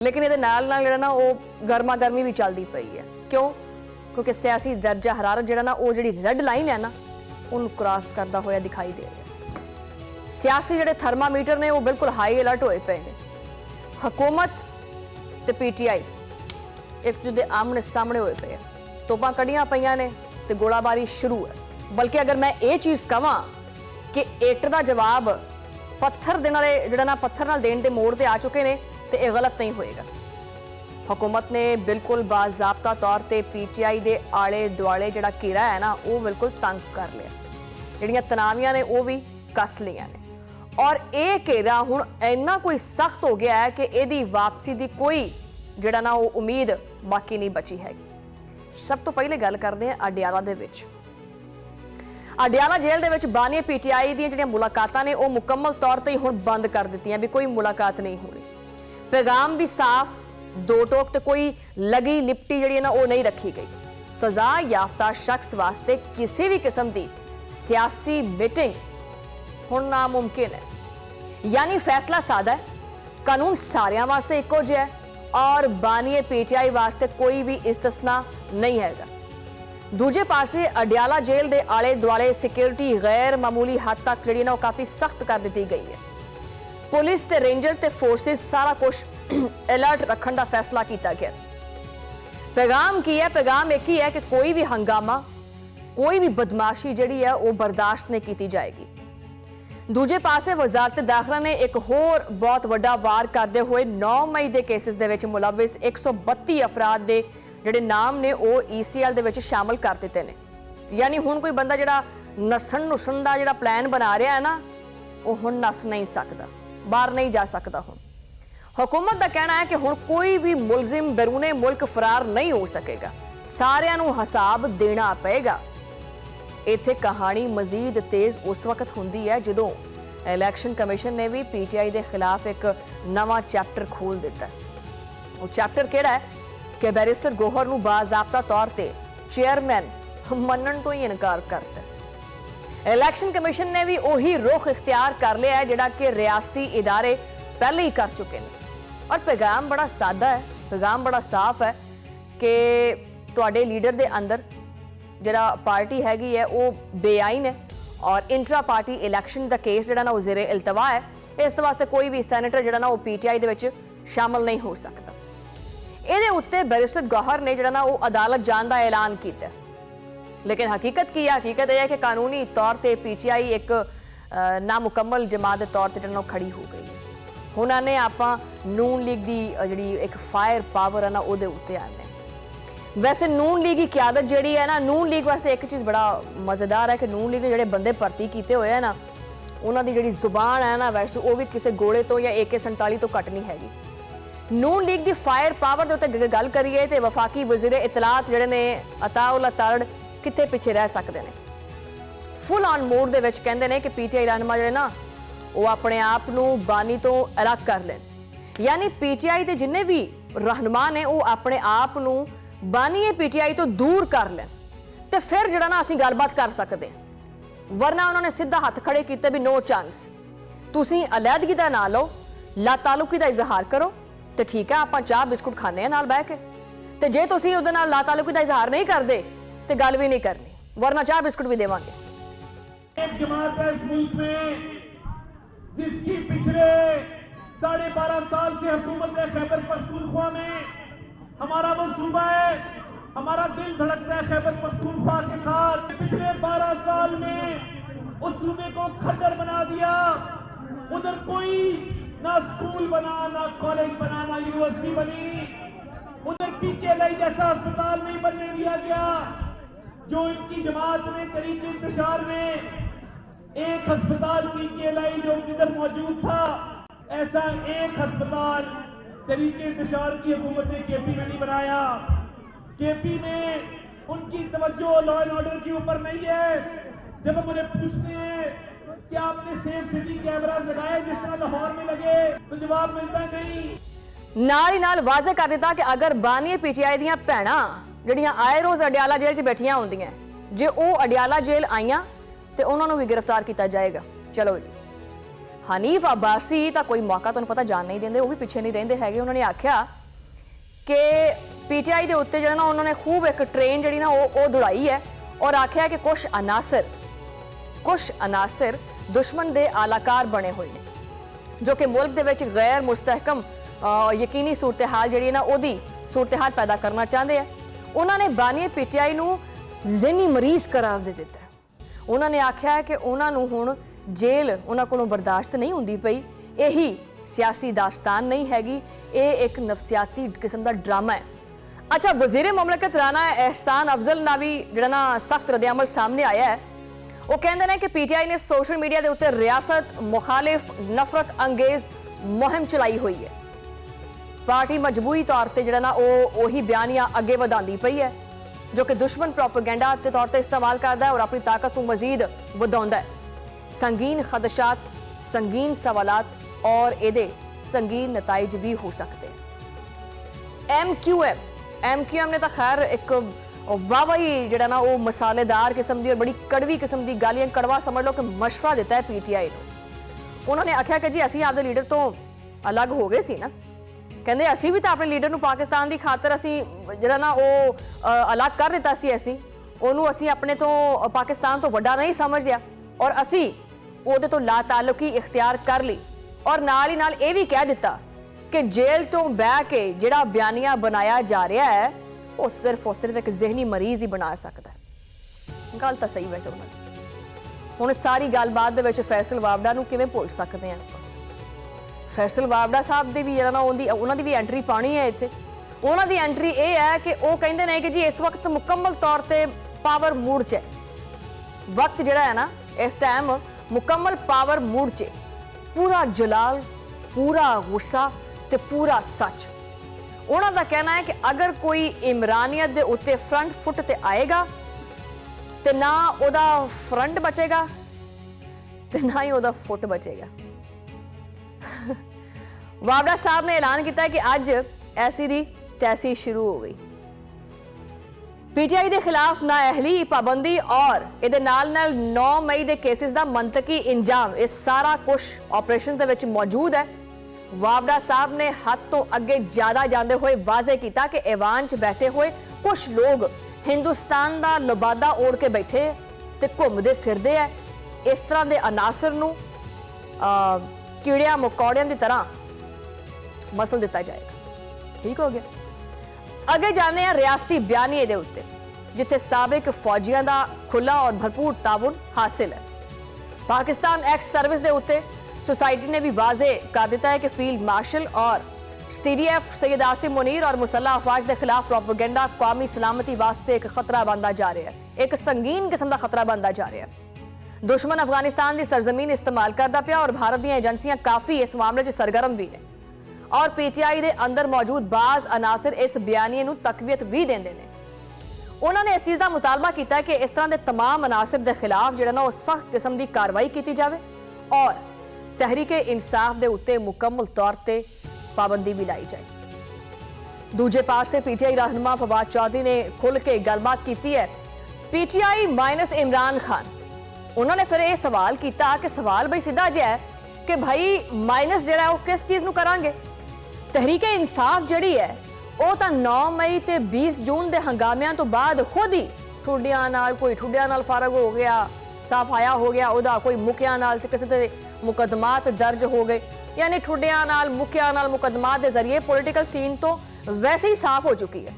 लेकिन ये नाल नाल जिहड़ा ना वो गर्मा गर्मी भी चलती पई है। क्यों? क्योंकि सियासी दर्जा हरारत जिहड़ा ना वो जिहड़ी रेड लाइन है ना उन्होंने क्रॉस करता होया दिखाई दे रहा है। सियासी जिहड़े थर्मामीटर ने वो बिल्कुल हाई अलर्ट होए पे ने। हुकूमत ते पीटीआई एक दूजे आमने सामने होए पे, तोपां कड़ियां पईयां ने ते गोलाबारी शुरू है। बल्कि अगर मैं ये चीज़ कहां कि इट दा जवाब पत्थर देने वाले जिहड़ा ना पत्थर नाल देण दे मोड़ ते आ चुके ने तो यह गलत नहीं होएगा। हुकूमत ने बिल्कुल बाज़ाब्ता तौर पर पीटीआई के आले दुआले जिहड़ा घेरा है ना वो बिल्कुल तंग कर लिया, जिहड़ियां तनावियां ने वो भी कस लिया ने और ये घेरा हुण इन्ना कोई सख्त हो गया है कि इहदी वापसी की कोई जिहड़ा ना वो उम्मीद बाकी नहीं बची हैगी। सब तो पहले गल करते हैं अडियाला दे विच। अडियाला जेल दे विच बानी पीटीआई दी जिहड़ियां मुलाकातां ने वो मुकम्मल तौर ते हुण बंद कर दित्तियां भी कोई मुलाकात नहीं होनी। पैगाम भी साफ, दो टोक तो कोई लगी लिपटी जिहड़ी ना वो नहीं रखी गई। सजा याफ्ता शख्स वास्ते किसी भी किस्म की सियासी मीटिंग हुण नामुमकिन है। यानी फैसला सादा है, कानून सारियां वास्ते इक्को जिहा है और बानीए पीटीआई वास्ते कोई भी इस्तिस्ना नहीं हैगा। दूजे पासे अडियाला जेल दे आले दुआले सिक्योरिटी गैर मामूली हद तक जिहड़ी ना काफ़ी सख्त कर दी गई है। पुलिस ते रेंजर ते फोर्सेस सारा कुछ अलर्ट रखने का फैसला किया गया। पैगाम की है? पैगाम एक ही है कि कोई भी हंगामा, कोई भी बदमाशी जिहड़ी है वो बर्दाश्त नहीं की जाएगी। दूजे पासे वजारत दाखिला ने एक होर बहुत वड्डा वार करते हुए 9 मई के केसिस दे विच मुलविस 132 अफराद के जिहड़े नाम ने वो ECL दे विच शामिल कर दिते ने। यानी हुण कोई बंदा जिहड़ा नस्सन नुस्सन दा जिहड़ा प्लान बना रहा है ना वो हुण नस नहीं सकता, बाहर नहीं जा सकता। हुण हुकूमत का कहना है कि हुण कोई भी मुलजिम बैरूने मुल्क फरार नहीं हो सकेगा, सारिਆਂ ਨੂੰ हिसाब देना पेगा। इत्थे कहानी मजीद तेज उस वक्त हुंदी है जदों इलैक्शन कमीशन ने भी पीटीआई के खिलाफ एक नवा चैप्टर खोल दिता है। वो चैप्टर किहड़ा है कि बैरिस्टर गोहर नूं बाज़ाब्ता तौर पर चेयरमैन मनण तो ही इनकार करता है। इलैक्शन कमीशन ने भी वही रुख इख्तियार कर लिया है जिहड़ा कि रियासती इदारे पहले ही कर चुके हैं। और पैगाम बड़ा सादा है, पैगाम बड़ा साफ है कि तुहाडे लीडर दे अंदर जिहड़ा पार्टी हैगी है वो बेआईन है और इंट्रा पार्टी इलैक्शन का केस जिहड़ा ना वो ज़ेरे इल्तवा है। इस वास्ते कोई भी सैनेटर जिहड़ा ना वो पीटीआई दे विच शामिल नहीं हो सकता। इहदे उत्ते बैरिस्टर गौहर ने जिहड़ा ना वो अदालत जाण दा ऐलान कीता। लेकिन हकीकत की है? हकीकत यह है कि कानूनी तौर पर पीटीआई एक नामुकम्मल जमात के तौर पर जिहड़ा खड़ी हो गई है। उन्होंने आप नून लीग की जी एक फायर पावर है ना वो उत्ते आने। वैसे नून लीग की क्यादत जी है ना, नून लीग वास्ते एक चीज़ बड़ा मज़ेदार है कि नून लीग ने जोड़े बंदे भर्ती किए हुए हैं ना उन्होंने जी जुबान है ना वैसे वो भी किसी गोले तो या AK-47 तो घट नहीं हैगी। नून लीग की फायर पावर के उत्ते गल करिए तो वफाकी वजीर इतलात जिहड़े ने अताउल्ला तारड़ कित्थे पिछे रह सकते हैं। फुल ऑन मोड दे विच कहंदे ने कि पीटीआई रहनुमा जिहड़े ना वो अपने आप नूं बानी तो अलग कर लें। यानी पीटीआई के जिन्ने भी रहनुमा ने वो अपने आप नूं बानीए पीटीआई तो दूर कर लें तो फिर जिहड़ा ना असीं गलबात कर सकते हैं। वरना उन्होंने सीधा हथ खड़े किए भी नो चांस, तुसीं अलैदगी दा ना लो, ला तालुकी का इजहार करो तो ठीक है आप चाह बिस्कुट खाने नाल बह के, तो जे तुसीं उहदे नाल ला तालुकी का इजहार नहीं करते तो गल भी नहीं करनी, वरना चाह बिस्कुट भी देवांगे। एक जमात है इस मुल्क में जिसकी पिछले 12.5 साल से हुकूमत है खैबर पख्तूनख्वा में। हमारा वो सूबा है, हमारा दिल धड़कता है खैबर पख्तूनख्वा के साथ। पिछले 12 साल में उस सूबे को खंडर बना दिया। उधर कोई ना स्कूल बना, ना कॉलेज बना, ना यूनिवर्सिटी बनी। उधर PKI जैसा अस्पताल नहीं बनने दिया गया। जो इनकी जमात ने तरीके इंतजार में एक अस्पताल PKI जो इधर मौजूद था, ऐसा एक अस्पताल तरीके इंतजार की हुकूमत ने KP में नहीं बनाया। KP में उनकी तवज्जो लॉ एंड ऑर्डर के ऊपर नहीं है। जब हम उन्हें पूछते हैं कि आपने सेफ सिटी कैमरास लगाए जिस तरह लाहौर में लगे, तो जवाब मिलता नहीं। नाल ही नाल वाजे कर दिता कि अगर बानीए पीटीआई दियां भैणां जिहड़ियां आए रोज़ अडियाला जेल च बैठियां होंदियां, जे वो अडियाला जेल आईयां तो उन्होंने भी गिरफ्तार किया जाएगा। चलो जी ਹਨੀਫ ਅਬਾਸੀ ਤਾਂ ਕੋਈ ਮੌਕਾ ਤੁਹਾਨੂੰ ਪਤਾ ਜਾਣ ਨਹੀਂ ਦਿੰਦੇ, ਉਹ ਵੀ ਪਿੱਛੇ ਨਹੀਂ ਰਹਿੰਦੇ ਹੈਗੇ। ਉਹਨਾਂ ਨੇ ਆਖਿਆ ਕਿ ਪੀਟੀਆਈ ਦੇ ਉੱਤੇ ਜਿਹੜਾ ਨਾ ਉਹਨਾਂ ਨੇ ਖੂਬ ਇੱਕ ਟ੍ਰੇਨ ਜਿਹੜੀ ਨਾ ਉਹ ਦੌੜਾਈ ਹੈ ਔਰ ਆਖਿਆ ਕਿ ਕੁਝ ਅਨਾਸਰ ਦੁਸ਼ਮਣ ਦੇ ਆਲਾਕਾਰ ਬਣੇ ਹੋਏ ਨੇ ਜੋ ਕਿ ਮੁਲਕ ਦੇ ਵਿੱਚ ਗੈਰ ਮੁਸਤਹਕਮ ਯਕੀਨੀ ਸੂਰਤ-ਹਾਲ ਜਿਹੜੀ ਨਾ ਉਹਦੀ ਸੂਰਤ-ਹਾਲ ਪੈਦਾ ਕਰਨਾ ਚਾਹੁੰਦੇ ਆ। ਉਹਨਾਂ ਨੇ ਬਾਨੀਏ ਪੀਟੀਆਈ ਨੂੰ ਜ਼ਿਹਨੀ ਮਰੀਜ਼ ਕਰਾਰ ਦੇ ਦਿੱਤਾ। ਉਹਨਾਂ ਨੇ ਆਖਿਆ ਕਿ ਉਹਨਾਂ ਨੂੰ ਹੁਣ ਜੇਲ੍ਹ ਉਹਨਾਂ ਕੋਲੋਂ ਬਰਦਾਸ਼ਤ ਨਹੀਂ ਹੁੰਦੀ ਪਈ। ਇਹੀ ਸਿਆਸੀ ਦਾਸਤਾਨ ਨਹੀਂ ਹੈਗੀ, ਇਹ ਇੱਕ ਨਫਸਿਆਤੀ ਕਿਸਮ ਦਾ ਡਰਾਮਾ ਹੈ। ਅੱਛਾ, ਵਜ਼ੀਰ ਮੁਮਲਕਤ ਰਾਣਾ एहसान अफजल ਦਾ ਵੀ ਜਿਹੜਾ ਨਾ ਸਖਤ ਰੱਦ-ਏ-ਅਮਲ ਸਾਹਮਣੇ ਆਇਆ ਹੈ। ਉਹ ਕਹਿੰਦੇ ਨੇ ਕਿ ਪੀਟੀਆਈ ਨੇ ਸੋਸ਼ਲ ਮੀਡੀਆ ਦੇ ਉੱਤੇ ਰਿਆਸਤ ਮੁਖਾਲਿਫ ਨਫ਼ਰਤ ਅੰਗੇਜ਼ ਮੁਹਿੰਮ ਚਲਾਈ ਹੋਈ ਹੈ। ਪਾਰਟੀ ਮਜਬੂਰੀ ਤੌਰ ਤੇ ਜਿਹੜਾ ਨਾ ਉਹ ਉਹੀ ਬਿਆਨੀਆਂ ਅੱਗੇ ਵਧਾਉਂਦੀ ਪਈ ਹੈ ਜੋ ਕਿ ਦੁਸ਼ਮਣ ਪ੍ਰੋਪੇਗੈਂਡਾ ਦੇ ਤੌਰ ਤੇ ਇਸਤੇਮਾਲ ਕਰਦਾ ਹੈ ਔਰ ਆਪਣੀ ਤਾਕਤ ਨੂੰ ਮਜ਼ੀਦ ਵਧਾਉਂਦਾ ਹੈ। ਸੰਗੀਨ ਖਦਸ਼ਾਤ, ਸੰਗੀਨ ਸਵਾਲਾਤ ਔਰ ਇਹਦੇ ਸੰਗੀਨ ਨਤਾਇਜ ਵੀ ਹੋ ਸਕਦੇ हैं। एमक्यूएम ने तो खैर एक वाहवाही ਜਿਹੜਾ ਨਾ ਉਹ ਮਸਾਲੇਦਾਰ ਕਿਸਮ ਦੀ ਔਰ ਬੜੀ ਕੜਵੀ ਕਿਸਮ ਦੀ ਗਾਲੀਆਂ ਕੜਵਾ ਸਮਝ ਲਓ ਕਿ ਮਸ਼ਵਰਾ ਦਿੱਤਾ ਹੈ ਪੀਟੀਆਈ ਨੂੰ। ਉਹਨਾਂ ਨੇ ਆਖਿਆ ਕਿ ਜੀ ਅਸੀਂ ਆਪਦੇ ਲੀਡਰ ਤੋਂ ਅਲੱਗ ਹੋ ਗਏ ਸੀ ਨਾ, ਕਹਿੰਦੇ ਅਸੀਂ ਵੀ ਤਾਂ ਆਪਣੇ ਲੀਡਰ ਨੂੰ ਪਾਕਿਸਤਾਨ ਦੀ ਖਾਤਰ ਅਸੀਂ ਜਿਹੜਾ ਨਾ ਉਹ ਅਲੱਗ ਕਰ ਦਿੱਤਾ ਸੀ, ਅਸੀਂ ਆਪਣੇ ਤੋਂ ਪਾਕਿਸਤਾਨ ਤੋਂ ਵੱਡਾ ਨਹੀਂ ਸਮਝਿਆ ਔਰ ਅਸੀਂ ਉਹਦੇ ਤੋਂ ਲਾ ਤਾਲੁਕੀ ਇਖਤਿਆਰ ਕਰ ਲਈ ਔਰ ਨਾਲ ਹੀ ਨਾਲ ਇਹ ਵੀ ਕਹਿ ਦਿੱਤਾ ਕਿ ਜੇਲ੍ਹ ਤੋਂ ਬਹਿ ਕੇ ਜਿਹੜਾ ਬਿਆਨੀਆ ਬਣਾਇਆ ਜਾ ਰਿਹਾ ਹੈ ਉਹ ਸਿਰਫ ਇੱਕ ਜ਼ਿਹਨੀ ਮਰੀਜ਼ ਹੀ ਬਣਾ ਸਕਦਾ ਹੈ। ਗੱਲ ਤਾਂ ਸਹੀ ਵੈਸੇ ਉਹਨਾਂ ਦੀ। ਹੁਣ ਸਾਰੀ ਗੱਲਬਾਤ ਦੇ ਵਿੱਚ ਫੈਸਲ ਵਾਵੜਾ ਨੂੰ ਕਿਵੇਂ ਭੁੱਲ ਸਕਦੇ ਹਾਂ ਆਪਾਂ? ਫੈਸਲ ਵਾਵੜਾ ਸਾਹਿਬ ਦੀ ਵੀ ਜਿਹੜਾ ਨਾ ਉਹਨਾਂ ਦੀ ਵੀ ਐਂਟਰੀ ਪਾਣੀ ਹੈ ਇੱਥੇ। ਉਹਨਾਂ ਦੀ ਐਂਟਰੀ ਇਹ ਹੈ ਕਿ ਉਹ ਕਹਿੰਦੇ ਨੇ ਕਿ ਜੀ ਇਸ ਵਕਤ ਮੁਕੰਮਲ ਤੌਰ ਤੇ ਪਾਵਰ ਮੂਡ 'ਚ ਹੈ। ਵਕਤ ਜਿਹੜਾ ਹੈ ਨਾ ਇਸ ਟਾਈਮ ਮੁਕੰਮਲ ਪਾਵਰ ਮੂਡ 'ਚ, ਪੂਰਾ ਜਲਾਲ, ਪੂਰਾ ਗੁੱਸਾ ਤੇ ਪੂਰਾ ਸੱਚ। ਉਹਨਾਂ ਦਾ ਕਹਿਣਾ ਹੈ ਕਿ ਅਗਰ ਕੋਈ ਇਮਰਾਨੀਅਤ ਦੇ ਉੱਤੇ ਫਰੰਟ ਫੁੱਟ ਤੇ ਆਏਗਾ ਤੇ ਨਾ ਉਹਦਾ ਫਰੰਟ ਬਚੇਗਾ ਤੇ ਨਾ ਹੀ ਉਹਦਾ ਫੁੱਟ ਬਚੇਗਾ। ਵਾਵੜਾ ਸਾਹਿਬ ਨੇ ਐਲਾਨ ਕੀਤਾ ਹੈ ਕਿ ਅੱਜ ਐਸੀ ਦੀ ਤੈਸੀ ਸ਼ੁਰੂ ਹੋ ਗਈ। ਪੀਟੀਆਈ ਦੇ ਖਿਲਾਫ ਨਾਅਹਲੀ ਪਾਬੰਦੀ ਔਰ ਇਹਦੇ ਨਾਲ 9 ਮਈ ਦੇ ਕੇਸਿਸ ਦਾ ਮੰਤਕੀ ਇੰਜਾਮ, ਇਹ ਸਾਰਾ ਕੁਝ ਆਪਰੇਸ਼ਨ ਦੇ ਵਿੱਚ ਮੌਜੂਦ ਹੈ। ਵਾਵੜਾ ਸਾਹਿਬ ਨੇ ਹੱਦ ਤੋਂ ਅੱਗੇ ਜ਼ਿਆਦਾ ਜਾਂਦੇ ਹੋਏ ਵਾਜ਼ੇ ਕੀਤਾ ਕਿ ਈਵਾਨ 'ਚ ਬੈਠੇ ਹੋਏ ਕੁਝ ਲੋਕ ਹਿੰਦੁਸਤਾਨ ਦਾ ਲਬਾਦਾ ਓੜ ਕੇ ਬੈਠੇ ਤੇ ਘੁੰਮਦੇ ਫਿਰਦੇ ਆ। ਇਸ ਤਰ੍ਹਾਂ ਦੇ ਅਨਾਸਰ ਨੂੰ ਕੀੜਿਆਂ ਮਕੌੜਿਆਂ ਦੀ ਤਰ੍ਹਾਂ ਮਸਲ ਦਿੱਤਾ ਜਾਏਗਾ। ਠੀਕ ਹੋ ਗਿਆ। ਅੱਗੇ ਜਾਂਦੇ ਆ ਰਿਆਸਤੀ ਬਿਆਨੀਏ ਦੇ ਉੱਤੇ, ਜਿੱਥੇ ਸਾਬਿਕ ਫੌਜੀਆਂ ਦਾ ਖੁੱਲਾ ਔਰ ਭਰਪੂਰ ਤਾਵੁਨ ਹਾਸਿਲ ਹੈ। ਪਾਕਿस्तान एक्स सर्विस ਦੇ ਉੱਤੇ सोसाइटी ने भी वाजे कर दिता है कि फील्ड मार्शल और CDF सैयद आसिम मुनीर और मुसल्ह अफवाज के खिलाफ प्रोपेगेंडा कौमी सलामती वास्ते एक खतरा बनता जा रहा है, एक संगीन किस्म का खतरा बनता जा रहा है। दुश्मन अफगानिस्तान की सरजमीन इस्तेमाल करता पिया और भारत दी एजेंसियां काफ़ी इस मामले में सरगर्म भी ने और PTI के अंदर मौजूद बाज़ अनासर इस बयानीए नूं तकवीयत भी देंदे ने। उन्होंने इस चीज़ का मुतालबा किया कि इस तरह के तमाम अनासर के खिलाफ जिहड़ा ना सख्त किस्म की कार्रवाई की जाए और तहरीके इंसाफ के उत्ते मुकम्मल तौर पर पाबंदी भी लाई जाए। दूजे पासे पीटीआई रहनुमा फवाद चौधरी ने खुल के गलबात की है। पीटीआई माइनस इमरान खान, उन्होंने फिर यह सवाल किया कि सवाल बई सीधा जिहा है कि भाई माइनस जिहड़ा है किस चीज़ नूं करांगे? तहरीके इंसाफ जिहड़ी है वो तो 9 मई ते 20 जून के हंगामिਆਂ तो बाद खुद ही ठुड्डियां नाल, कोई ठुड्डियां नाल फारग हो गया, साफाया हो गया, ਉਹਦਾ कोई मुकिया नाल ते किसी ते मुकदमात दर्ज हो गए, यानी ठुड्डियां नाल मुकिया नाल मुकदमात के जरिए पॉलिटिकल सीन तो वैसे ही साफ हो चुकी है।